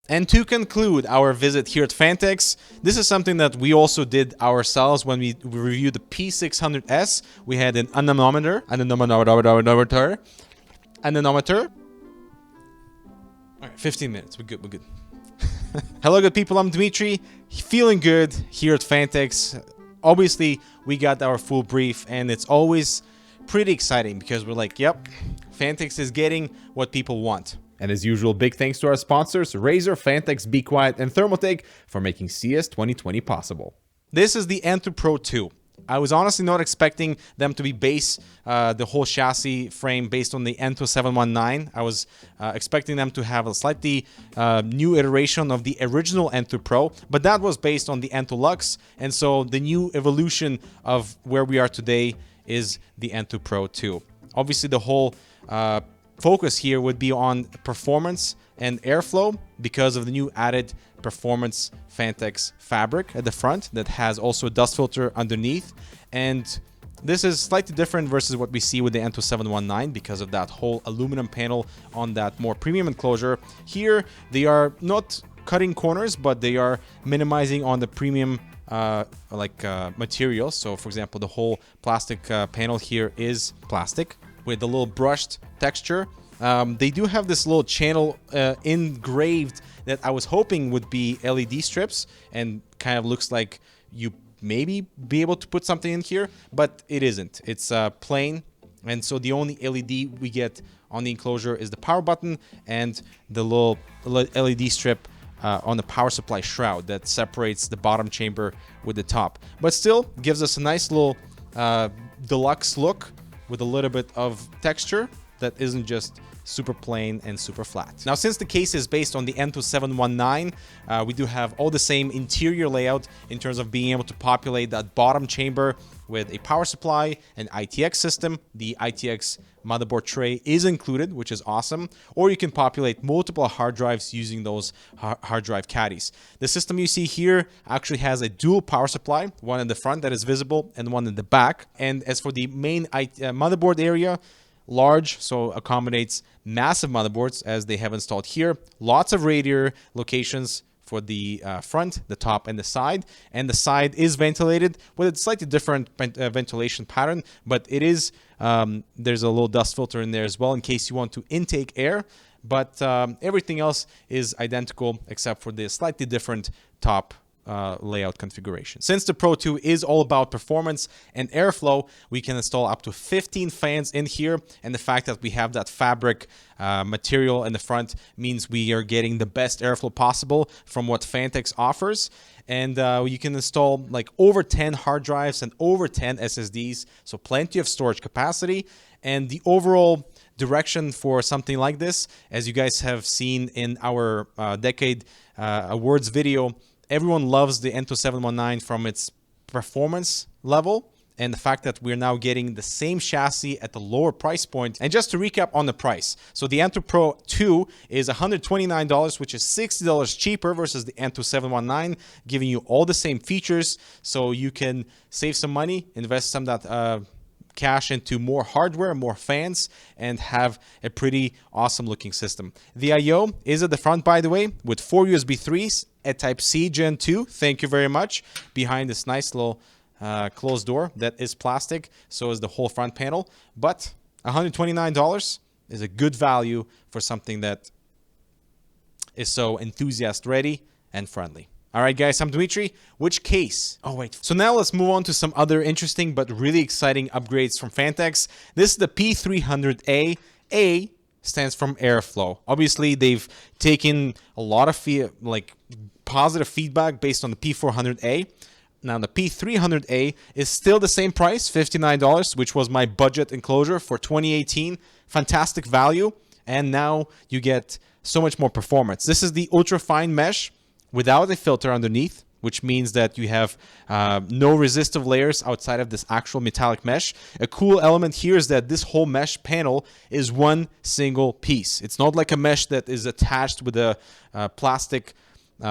And to conclude our visit here at Phanteks, this is something that we also did ourselves when we reviewed the P600S. We had an anemometer. All right, 15 minutes. We're good. Hello, good people. I'm Dmitry. Feeling good here at Phanteks. Obviously, we got our full brief, and it's always pretty exciting because we're like, yep, Phanteks is getting what people want. And as usual, big thanks to our sponsors, Razer, Phanteks, Be Quiet, and Thermaltake for making CS 2020 possible. This is the Enthoo Pro II. I was honestly not expecting them to be the whole chassis frame based on the Enthoo 719. I was expecting them to have a slightly new iteration of the original Enthoo Pro, but that was based on the Enthoo Lux, and so the new evolution of where we are today is the Enthoo Pro II. Obviously, the whole focus here would be on performance and airflow because of the new added performance Phanteks fabric at the front that has also a dust filter underneath. And this is slightly different versus what we see with the Enthoo 719 because of that whole aluminum panel on that more premium enclosure. Here, they are not cutting corners, but they are minimizing on the premium materials. So, for example, the whole plastic panel here is plastic with a little brushed texture. They do have this little channel engraved that I was hoping would be LED strips and kind of looks like you maybe be able to put something in here, but it isn't. It's plain, and so the only LED we get on the enclosure is the power button and the little LED strip on the power supply shroud that separates the bottom chamber with the top, but still gives us a nice little deluxe look with a little bit of texture that isn't just super plain and super flat. Now, since the case is based on the Enthoo 719, we do have all the same interior layout in terms of being able to populate that bottom chamber with a power supply, an ITX system. The ITX motherboard tray is included, which is awesome. Or you can populate multiple hard drives using those hard drive caddies. The system you see here actually has a dual power supply, one in the front that is visible and one in the back. And as for the main motherboard area, large, so accommodates massive motherboards as they have installed here. Lots of radiator locations for the front, the top, and the side. And the side is ventilated with a slightly different ventilation pattern, but it is there's a little dust filter in there as well in case you want to intake air. But everything else is identical except for the slightly different top layout configuration. Since the Pro II is all about performance and airflow, we can install up to 15 fans in here, and the fact that we have that fabric material in the front means we are getting the best airflow possible from what Phanteks offers. And you can install like over 10 hard drives and over 10 SSDs, so plenty of storage capacity. And the overall direction for something like this, as you guys have seen in our Decade Awards video, everyone loves the Enthoo 719 from its performance level and the fact that we're now getting the same chassis at the lower price point. And just to recap on the price, so the Enthoo Pro II is $129, which is $60 cheaper versus the Enthoo 719, giving you all the same features, so you can save some money, invest some of that cash into more hardware, more fans, and have a pretty awesome looking system. The I/O is at the front, by the way, with 4 USB 3s at Type-C Gen 2. Thank you very much. Behind this nice little closed door that is plastic, so is the whole front panel. But $129 is a good value for something that is so enthusiast ready and friendly. All right, guys, I'm Dmitry. Which case? Oh, wait. So now let's move on to some other interesting but really exciting upgrades from Phanteks. This is the P300A. A stands from airflow. Obviously, they've taken a lot of positive feedback based on the P400A. Now, the P300A is still the same price, $59, which was my budget enclosure for 2018. Fantastic value. And now you get so much more performance. This is the ultra fine mesh without a filter underneath, which means that you have no resistive layers outside of this actual metallic mesh. A cool element here is that this whole mesh panel is one single piece. It's not like a mesh that is attached with a plastic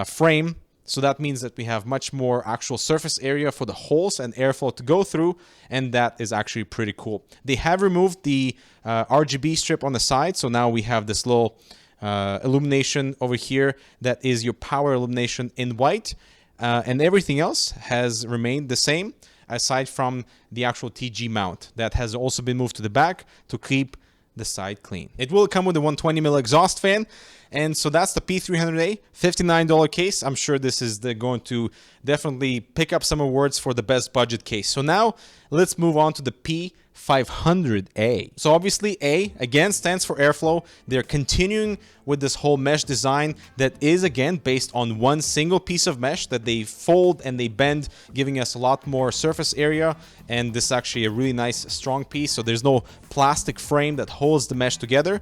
frame. So that means that we have much more actual surface area for the holes and airflow to go through, and that is actually pretty cool. They have removed the RGB strip on the side, so now we have this little illumination over here that is your power illumination in white, and everything else has remained the same aside from the actual TG mount that has also been moved to the back to keep the side clean. It will come with a 120mm exhaust fan, and so that's the P300A, $59 case. I'm sure this is going to definitely pick up some awards for the best budget case. So now let's move on to the P500A. So obviously A, again, stands for airflow. They're continuing with this whole mesh design that is, again, based on one single piece of mesh that they fold and they bend, giving us a lot more surface area. And this is actually a really nice, strong piece. So there's no plastic frame that holds the mesh together,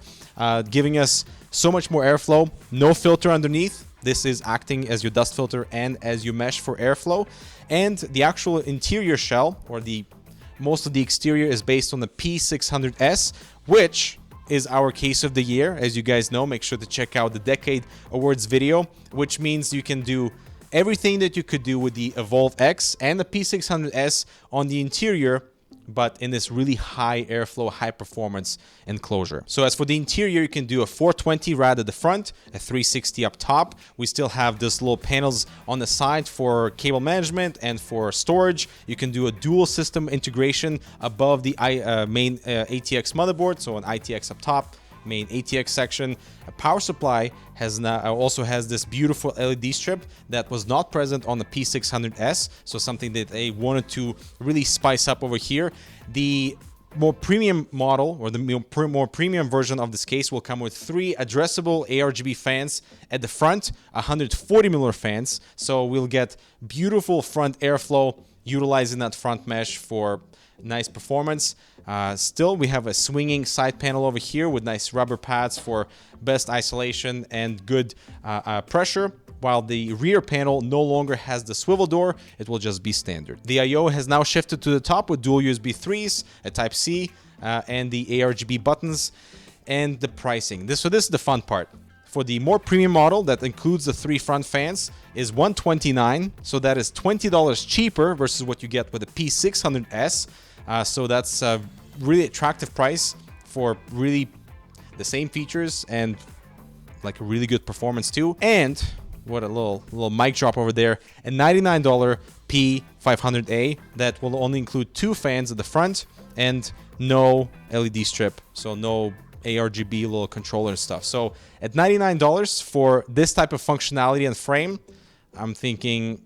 giving us so much more airflow. No filter underneath. This is acting as your dust filter and as your mesh for airflow. And the actual interior shell, or most of the exterior, is based on the P600S, which is our case of the year. As you guys know, make sure to check out the Decade Awards video, which means you can do everything that you could do with the Evolve X and the P600S on the interior, but in this really high airflow, high performance enclosure. So as for the interior, you can do a 420 rad at the front, a 360 up top. We still have this little panels on the side for cable management and for storage. You can do a dual system integration above the main ATX motherboard, so an ITX up top, main ATX section. A power supply also has this beautiful LED strip that was not present on the P600S, so something that they wanted to really spice up over here. The more premium model, or the more premium version of this case, will come with 3 addressable ARGB fans at the front, 140mm fans, so we'll get beautiful front airflow utilizing that front mesh for nice performance. Still, we have a swinging side panel over here with nice rubber pads for best isolation and good pressure, while the rear panel no longer has the swivel door. It will just be standard. The I/O has now shifted to the top with dual USB 3s, a Type-C, and the ARGB buttons, and the pricing. So this is the fun part. For the more premium model that includes the 3 front fans is $129, so that is $20 cheaper versus what you get with the P600S. So that's a really attractive price for really the same features and like a really good performance too. And what a little mic drop over there, a $99 P500A that will only include 2 fans at the front and no LED strip, so no ARGB little controller stuff. So at $99 for this type of functionality and frame, I'm thinking,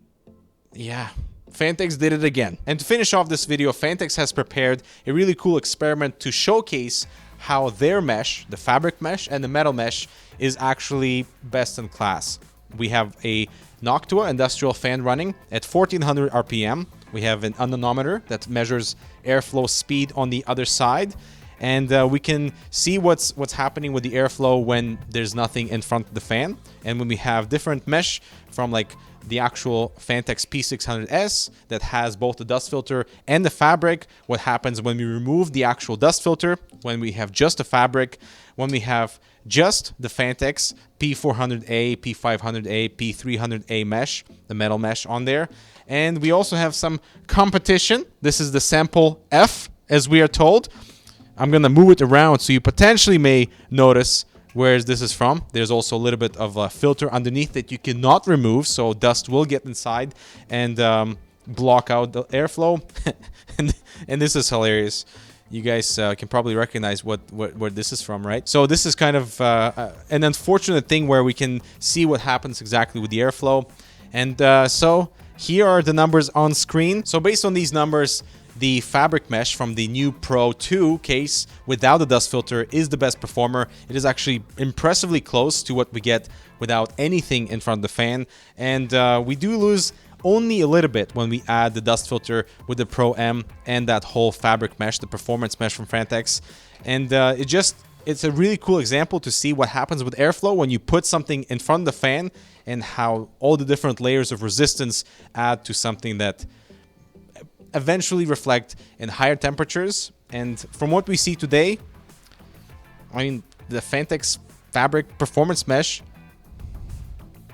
yeah, Phanteks did it again. And to finish off this video, Phanteks has prepared a really cool experiment to showcase how their mesh, the fabric mesh and the metal mesh, is actually best in class. We have a Noctua industrial fan running at 1400 RPM. We have an anemometer that measures airflow speed on the other side. And we can see what's happening with the airflow when there's nothing in front of the fan. And when we have different mesh from like the actual Phanteks P600S that has both the dust filter and the fabric, what happens when we remove the actual dust filter, when we have just the fabric, when we have just the Phanteks P400A, P500A, P300A mesh, the metal mesh on there. And we also have some competition. This is the sample F, as we are told. I'm going to move it around so you potentially may notice where this is from. There's also a little bit of a filter underneath that you cannot remove, so dust will get inside and block out the airflow. and this is hilarious. You guys can probably recognize where this is from, right? So this is kind of an unfortunate thing where we can see what happens exactly with the airflow. And so here are the numbers on screen. So based on these numbers, the fabric mesh from the new Pro II case without the dust filter is the best performer. It is actually impressively close to what we get without anything in front of the fan. And we do lose only a little bit when we add the dust filter with the Pro M and that whole fabric mesh, the performance mesh from Phanteks. And it's a really cool example to see what happens with airflow when you put something in front of the fan and how all the different layers of resistance add to something that eventually reflect in higher temperatures. And from what we see today, I mean, the Phanteks fabric performance mesh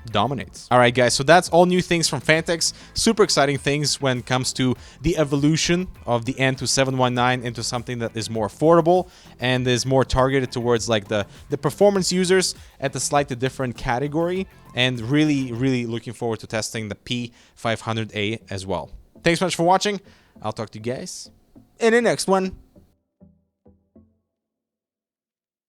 dominates. All right, guys, so that's all new things from Phanteks. Super exciting things when it comes to the evolution of the Enthoo 719 into something that is more affordable and is more targeted towards like the performance users at a slightly different category, and really looking forward to testing the P500A as well. Thanks so much for watching. I'll talk to you guys in the next one.